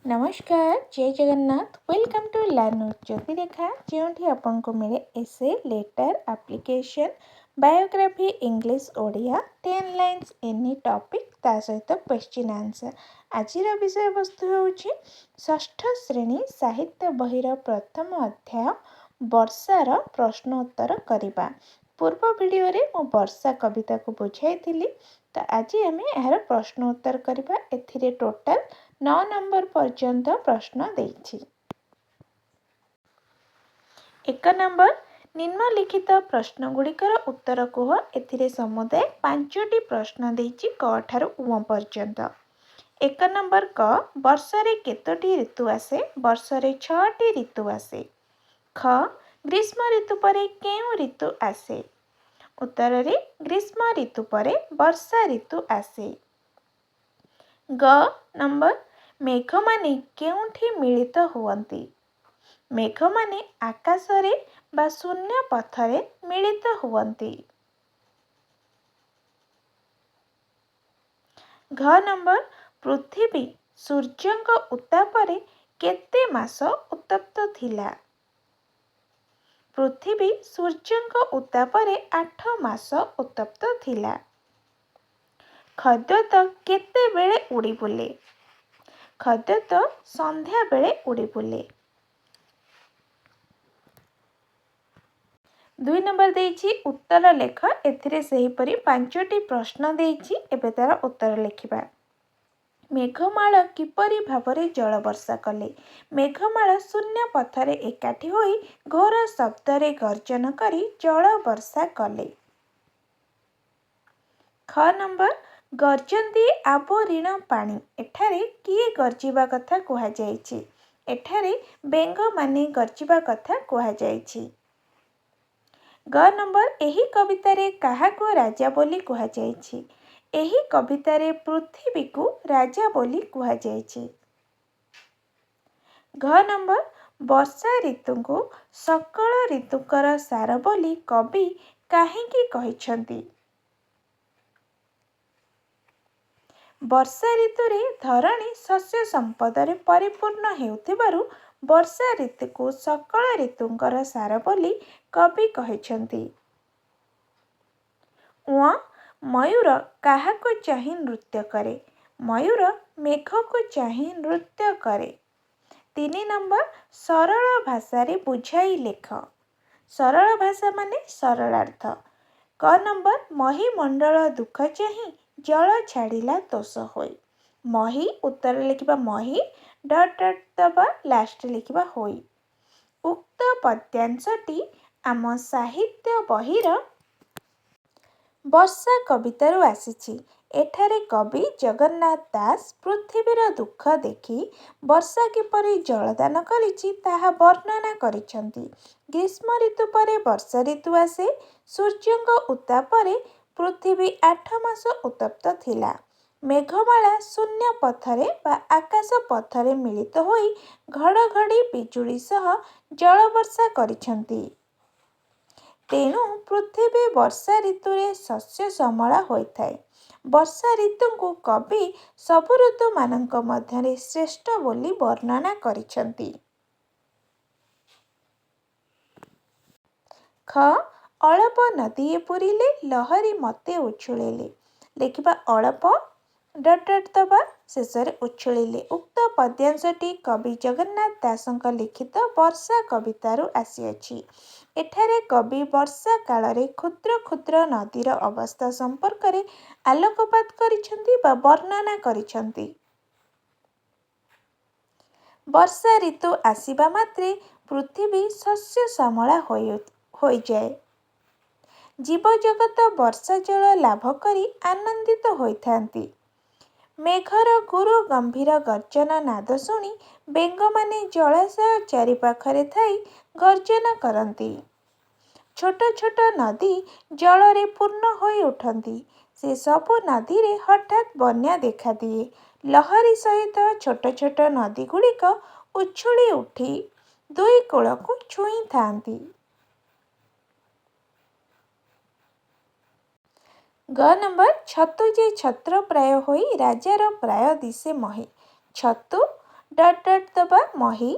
नमस्कार जय Jagannath welcome to learn with Jyoti Rekha जो आपको मिले essay letter application biography English Odia 10 lines any topic ता सहित क्वेश्चन आंसर। आज विषय वस्तु होउछि षष्ठ श्रेणी साहित्य बहिर प्रथम अध्याय वर्षार प्रश्नोत्तर करिबा। पूर्व वीडियो रे मो वर्षा कविता को बुझाई तो आज आम यार प्रश्नोत्तर करिबा। एथिरे टोटल 9 नंबर पर्यंत प्रश्न देछि। 1 नंबर निम्नलिखित प्रश्न गुड़िकर उत्तर कुह। एथिरे समुदाय 5टी प्रश्न देछि क ठारू उ पर्यंत। 1 नंबर क वर्षरे केतोटी ऋतु आसे? वर्षरे 6टी ऋतु आसे। ख ग्रीष्म ऋतु परे केउ ऋतु आसे? उत्तर रे ग्रीष्म ऋतु परे वर्षा ऋतु आसे। ग नंबर मेघ माने केउठी मिलित हुअन्ति? मेघ माने आकाशरे बा शून्य पथरे मिलित हुअन्ति। घ नंबर पृथ्वी सूर्यंक उत्तापरे केते मास उत्तप्त थिला? पृथ्वी सूर्यंक उत्तापरे 8 मास उत्तप्त थिला। खद्योत केते बेले उड़ी बुले? खद्योत संध्या बेले उड़ी बुले। 2 नंबर देछि उत्तर लेख। एथिरे सेहीपरि 5टी प्रश्न देछि। एबे तार उत्तर लिखिबा। मेघमाला किपरि भावरे जल वर्षा कले? मेघमाला शून्य पथरे एकाठी होई घोर शब्दरे गर्जन करी जल वर्षा कले। ख नंबर गर्जन्ती आबोरीण पानी एठारे किए गर्जिबा कथा कुहा जायछि? एठारे बेंग माने गर्जिबा कथा कुहा जायछि। ग नंबर एही कवितारे काहाको राजा बोली कुहा जायछि? एही कवितारे पृथ्वी को राजा बोली कुहा जायछि। घ नंबर वर्षा ऋतु को सकल ऋतुकर सार बोली कवि काहेकि कहिछन्ति? वर्षा ऋतुरे धरणी शस्य संपदरे परिपूर्ण हेउथिबारु वर्षा ऋतु को सकल ऋतुंकर सार बोली कवि कहिछन्ति। उ मयूर काहाको चाहि नृत्य करे? मयूर मेघ को चाहि नृत्य करे। 3 नंबर सरल भाषा रे बुझाई लेख। सरल भाषा माने सरलार्थ। क नंबर मही मंडल दुख चाहि जल छाड़िला तोष होई। मही उत्तर लिखिबा मही डट डट दबा लास्ट लिखिबा होई। उक्त पद्यांशटी आम साहित्य बहिर वर्षा कवितारू आसीछि। एठारे कवि जगन्नाथ दास पृथ्वीर दुख देखि वर्षा किपरि जलदान करिछि ताहा वर्णना करिछन्ति। ग्रीष्म ऋतु परे वर्षा ऋतु आसे। सूर्यंक उत्तापरे पृथ्वी 8 मास उत्तप्त थिला। मेघमाला शून्य पथरे बा आकाश पथरे मिलित होई घड़घड़ी बिजुली सह जल वर्षा करिछन्ति। तेणु पृथ्वी वर्षा ऋतुरे शस्य श्यामला होइथाए। वर्षा ऋतु को कवि सबु ऋतु मानक मध्यरे श्रेष्ठ बोली वर्णना करिछन्ति। ख अळप नदीए पुरिले लहरी मते उछुळिले। लिखिबा अळप डट डट दबा शेषरे उछुळिले। उक्त पद्यांशटी कवि जगन्नाथ दासଙ୍କ लिखित वर्षा कवितारू आसीअछि। एठारे कवि वर्षा कालरे क्षुद्र क्षुद्र नदीर अवस्था संपर्करे आलोकपात करिछन्ति बा वर्णना करिछन्ति। वर्षा ऋतु आसिबा मात्रे पृथ्वी शस्य श्यामला होई जाए। जीवजगत वर्षा जल लाभ करी आनंदित होइथांती। मेघर गुरु गंभीर गर्जन नाद शुणी बेंगमाने जलाशय चारिपाखरे थाई गर्जन करती। छोट छोट नदी जलरे पूर्ण होई उठंती। से सबु नदी रे हठात बन्या देखा दिए। लहरी सहित छोट छोट नदी गुड़िक उछुली उठी दुई कूल को छुई थांती। ग नंबर छतु जे छत्र प्राय होई राजार प्राय दिशे मही। छतु ଡଟ୍ ଡଟ୍ ଦବା ମହି।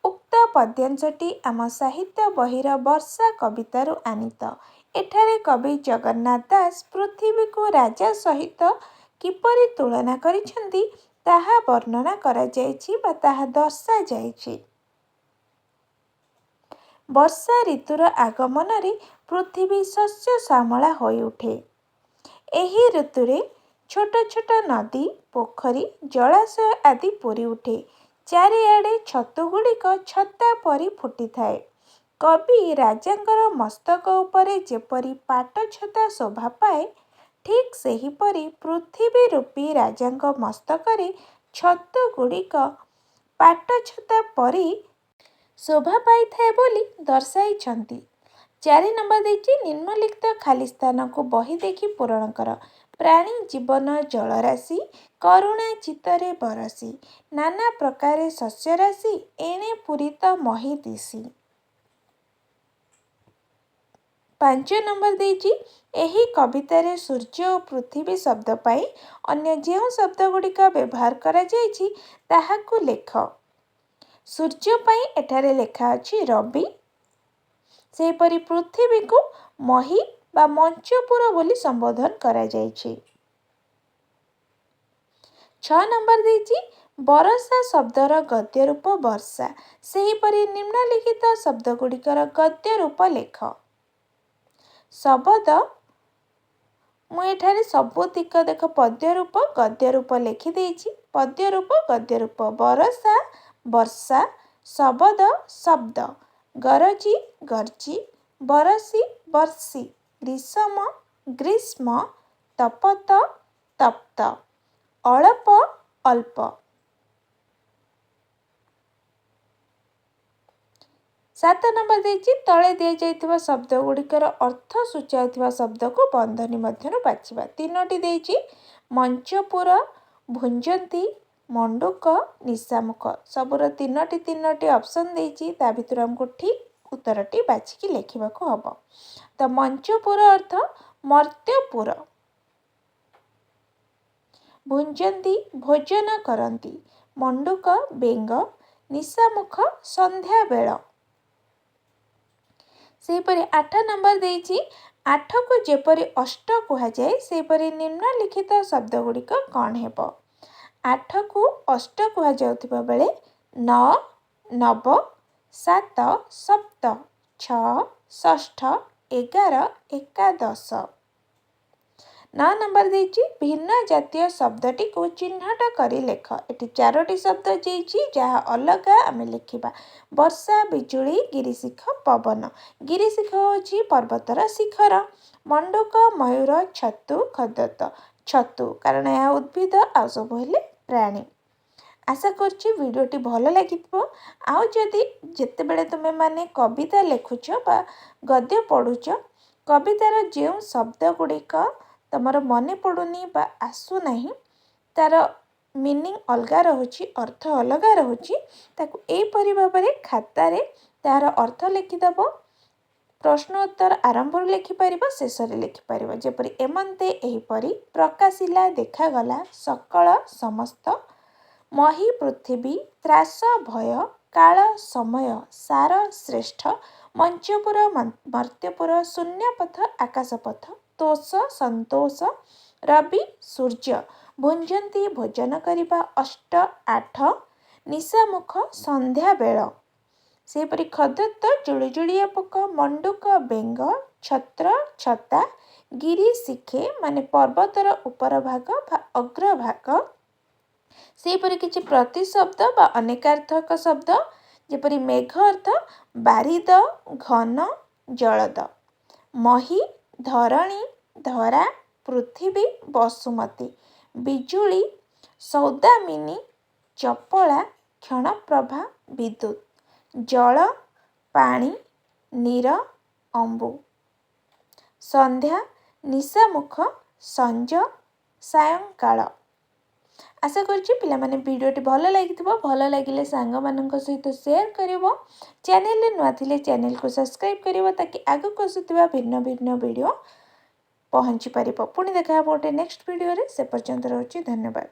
ଉକ୍ତ ପଦ୍ୟାଂଶଟି ଆମ ସାହିତ୍ୟ ବହିର ବର୍ଷା କବିତାରୁ ଆନିତ। ଏଠାରେ କବି ଜଗନ୍ନାଥ ଦାସ ପୃଥିବୀକୁ ରାଜା ସହିତ କିପରି ତୁଳନା କରିଛନ୍ତି ତାହା ବର୍ଣ୍ଣନା କରାଯାଇଛି ବା ତାହା ଦର୍ଶାଯାଇଛି। ବର୍ଷା ଋତୁର ଆଗମନରେ ପୃଥିବୀ ଶସ୍ୟ ଶ୍ୟାମଳା ହୋଇଉଠେ। ଏହି ଋତୁରେ ଛୋଟ ଛୋଟ ନଦୀ, ପୋଖରୀ, ଜଳାଶୟ ଆଦି ପୂରି ଉଠେ। ଚାରିଆଡ଼େ ଛତୁଗୁଡ଼ିକ ଛତା ପରି ଫୁଟିଥାଏ। କବି ରାଜାଙ୍କର ମସ୍ତକ ଉପରେ ଯେପରି ପାଟଛତା ଶୋଭା ପାଏ, ଠିକ୍ ସେହିପରି ପୃଥିବୀ ରୂପୀ ରାଜାଙ୍କ ମସ୍ତକରେ ଛତୁଗୁଡ଼ିକ ପାଟଛତା ପରି ଶୋଭା ପାଇଥାଏ ବୋଲି ଦର୍ଶାଇଛନ୍ତି। 4 ନମ୍ବର ଦେଇଛି ନିମ୍ନଲିଖିତ ଖାଲି ସ୍ଥାନକୁ ବହି ଦେଖି ପୂରଣ କର। ପ୍ରାଣୀ ଜୀବନ ଜଳରାଶି କରୁଣା ଚିତ୍ତରେ ବରସି। ନାନା ପ୍ରକାରେ ଶସ୍ୟରାଶି ଏଣେ ପୂରିତ ମହି ଦିଶି। 5 ନମ୍ବର ଦେଇଛି ଏହି କବିତାରେ ସୂର୍ଯ୍ୟ ଓ ପୃଥିବୀ ଶବ୍ଦ ପାଇଁ ଅନ୍ୟ ଯେଉଁ ଶବ୍ଦଗୁଡ଼ିକ ବ୍ୟବହାର କରାଯାଇଛି ତାହାକୁ ଲେଖ। ସୂର୍ଯ୍ୟ ପାଇଁ ଏଠାରେ ଲେଖା ଅଛି ରବି। ସେହିପରି ପୃଥିବୀକୁ ମହି ବା ମଞ୍ଚପୁର ବୋଲି ସମ୍ବୋଧନ କରାଯାଇଛି। 6 ନମ୍ବର ଦେଇଛି ବରଷା ଶବ୍ଦର ଗଦ୍ୟ ରୂପ ବର୍ଷା। ସେହିପରି ନିମ୍ନଲିଖିତ ଶବ୍ଦଗୁଡ଼ିକର ଗଦ୍ୟ ରୂପ ଲେଖ। ଶବଦ ମୁଁ ଏଠାରେ ସବୁତିକ ଦେଖ ପଦ୍ୟ ରୂପ ଗଦ୍ୟ ରୂପ ଲେଖିଦେଇଛି। ପଦ୍ୟ ରୂପ ଗଦ୍ୟ ରୂପ ବରଷା ବର୍ଷା, ଶବଦ ଶବ୍ଦ, ଗରଜି ଗର୍ଜି, ବରସି ବର୍ଷି, ଗ୍ରୀଷମ ଗ୍ରୀଷ୍ମ, ତପତ ତପ୍ତ, ଅଳପ ଅଳ୍ପ। 7 ନମ୍ବର ଦେଇଛି ତଳେ ଦିଆଯାଇଥିବା ଶବ୍ଦଗୁଡ଼ିକର ଅର୍ଥ ସୂଚାଉଥିବା ଶବ୍ଦକୁ ବନ୍ଧନୀ ମଧ୍ୟରୁ ବାଛିବା। 3ଟି ଦେଇଛି ମଞ୍ଚପୁର, ଭୁଞ୍ଜନ୍ତି, ମଣ୍ଡୁକ, ନିଶାମୁଖ। ସବୁର 3ଟି ଅପସନ୍ ଦେଇଛି। ତା ଭିତରୁ ଆମକୁ ଠିକ୍ ଉତ୍ତରଟି ବାଛିକି ଲେଖିବାକୁ ହେବ। ତ ମଞ୍ଚପୁର ଅର୍ଥ ମର୍ତ୍ତ୍ୟପୁର। ଭୁଞ୍ଜନ୍ତି ଭୋଜନ କରନ୍ତି। ମଣ୍ଡୁକ ବେଙ୍ଗ। ନିଶାମୁଖ ସନ୍ଧ୍ୟାବେଳ। ସେହିପରି 8 ନମ୍ବର ଦେଇଛି ଆଠକୁ ଯେପରି ଅଷ୍ଟ କୁହାଯାଏ ସେହିପରି ନିମ୍ନଲିଖିତ ଶବ୍ଦଗୁଡ଼ିକ କ'ଣ ହେବ? ଆଠକୁ ଅଷ୍ଟ କୁହାଯାଉଥିବା ବେଳେ 9, ନବ, 7, ସପ୍ତ, 6, ଷଷ୍ଠ, 11, ଏକାଦଶ। 9 ନମ୍ବର ଦେଇଛି ଭିନ୍ନ ଜାତୀୟ ଶବ୍ଦଟିକୁ ଚିହ୍ନଟ କରି ଲେଖ। ଏଠି 4ଟି ଶବ୍ଦ ଦେଇଛି ଯାହା ଅଲଗା ଆମେ ଲେଖିବା। ବର୍ଷା, ବିଜୁଳି, ଗିରିଶିଖ, ପବନ। ଗିରିଶିଖ ହେଉଛି ପର୍ବତର ଶିଖର। ମଣ୍ଡୁକ, ମୟୂର, ଛତୁ, ଖଦ୍ୟୋତ। ଛତୁ କାରଣ ଏହା ଉଦ୍ଭିଦ, ଆଉ ସବୁ ହେଲେ ପ୍ରାଣୀ। ଆଶା କରୁଛି ଭିଡ଼ିଓଟି ଭଲ ଲାଗିଥିବ। ଆଉ ଯଦି ଯେତେବେଳେ ତୁମେମାନେ କବିତା ଲେଖୁଛ ବା ଗଦ୍ୟ ପଢ଼ୁଛ, କବିତାର ଯେଉଁ ଶବ୍ଦଗୁଡ଼ିକ ତମର ମନେ ପଡ଼ୁନି ବା ଆସୁନାହିଁ, ତାର ମିନିଂ ଅଲଗା ରହୁଛି, ଅର୍ଥ ଅଲଗା ରହୁଛି, ତାକୁ ଏହିପରି ଭାବରେ ଖାତାରେ ତାହାର ଅର୍ଥ ଲେଖିଦେବ। ପ୍ରଶ୍ନ ଉତ୍ତର ଆରମ୍ଭରୁ ଲେଖିପାରିବ, ଶେଷରେ ଲେଖିପାରିବ। ଯେପରି ଏମନ୍ତେ ଏହିପରି ପ୍ରକାଶିଲା ଦେଖାଗଲା ସକଳ ସମସ୍ତ, ମହି ପୃଥିବୀ ତ୍ରାସ ଭୟ, କାଳ ସମୟ ସାର ଶ୍ରେଷ୍ଠ, ମଞ୍ଚପୁର ମର୍ତ୍ତ୍ୟପୁର, ଶୂନ୍ୟପଥ ଆକାଶପଥ, ତୋଷ ସନ୍ତୋଷ, ରବି ସୂର୍ଯ୍ୟ, ଭୁଞ୍ଜନ୍ତି ଭୋଜନ କରିବା, ଅଷ୍ଟ 8, ନିଶାମୁଖ ସନ୍ଧ୍ୟାବେଳ। ସେହିପରି ଖଦ୍ୟୋତ ଜୁଳୁଜୁଳିଆ ପୋକ, ମଣ୍ଡୁକ ବେଙ୍ଗ, ଛତ୍ର ଛତା, ଗିରିଶିଖେ ମାନେ ପର୍ବତର ଉପର ଭାଗ ବା ଅଗ୍ରଭାଗ। ସେହିପରି କିଛି ପ୍ରତିଶବ୍ଦ ବା ଅନେକାର୍ଥକ ଶବ୍ଦ ଯେପରି ମେଘ ଅର୍ଥ ବାରିଦ, ଘନ, ଜଳଦ। ମହି ଧରଣୀ, ଧରା, ପୃଥିବୀ, ବସୁମତୀ। ବିଜୁଳି ସୌଦାମିନୀ, ଚପଳା, କ୍ଷଣପ୍ରଭା, ବିଦ୍ୟୁତ୍। ଜଳ ପାଣି, ନୀର, ଅମ୍ବୁ। ସନ୍ଧ୍ୟା ନିଶାମୁଖ, ସଞ୍ଜ, ସାୟଂକାଳ। ଆଶା କରୁଛି ପିଲାମାନେ ଭିଡ଼ିଓଟି ଭଲ ଲାଗିଥିବ। ଭଲ ଲାଗିଲେ ସାଙ୍ଗମାନଙ୍କ ସହିତ ସେୟାର କରିବ। ଚ୍ୟାନେଲରେ ନୂଆ ଥିଲେ ଚ୍ୟାନେଲକୁ ସବସ୍କ୍ରାଇବ୍ କରିବ ତାକି ଆଗକୁ ଆସୁଥିବା ଭିନ୍ନ ଭିନ୍ନ ଭିଡ଼ିଓ ପହଞ୍ଚି ପାରିବ। ପୁଣି ଦେଖା ହେବ ଗୋଟେ ନେକ୍ସଟ ଭିଡ଼ିଓରେ। ସେ ପର୍ଯ୍ୟନ୍ତ ରହୁଛି ଧନ୍ୟବାଦ।